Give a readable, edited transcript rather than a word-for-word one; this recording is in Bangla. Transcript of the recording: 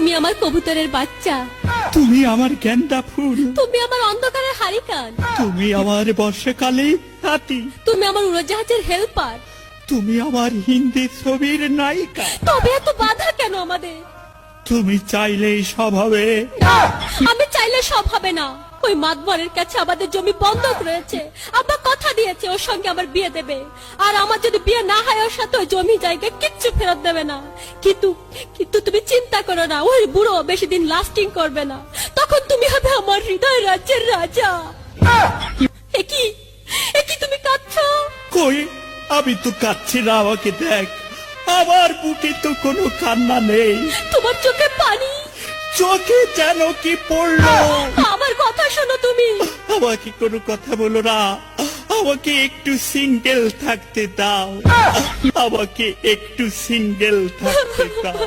তুমি আমার কবুতরের বাচ্চা, তুমি আমার গেন্দা ফুল, তুমি আমার অন্ধকারের হারিকান, তুমি আমার বর্ষাকালে হাতি, তুমি আমার উড়োজাহাজের হেল্পার। তুমি আমার হিন্দি ছবির নায়িকা। তবে এত বাধা কেন আমাদের? তুমি চাইলেই সব হবে। আমি চাইলে সব হবে না। ওই মাতবরের কাছে আমাদের জমি বন্ধক রয়েছে। আব্বা কথা দিয়েছে ওর সঙ্গে আমার বিয়ে দেবে, আর আমার যদি বিয়ে না হয় ওর সাথে ওই জমি জায়গা কিচ্ছু ফেরত দেবে না। কিন্তু কিন্তু তুমি চিন্তা করো না, ওই বুড়ো বেশি দিন লাস্টিং করবে না। তখন তুমি হবে আমার হৃদয় রাজ্যের রাজা। একই একই তুমি কাঁদছো? কই, আমি তো কাচ্ছি না, আমাকে দেখ, আমার বুকে তো কোনো কান্না নেই। তোমার চোখে পানি, চোখে যেন কি পড়লো। আমার কথা শোনো তুমি। আমাকে কোনো কথা বলো না, আমাকে একটু সিঙ্গেল থাকতে দাও, আমাকে একটু সিঙ্গেল থাকতে দাও।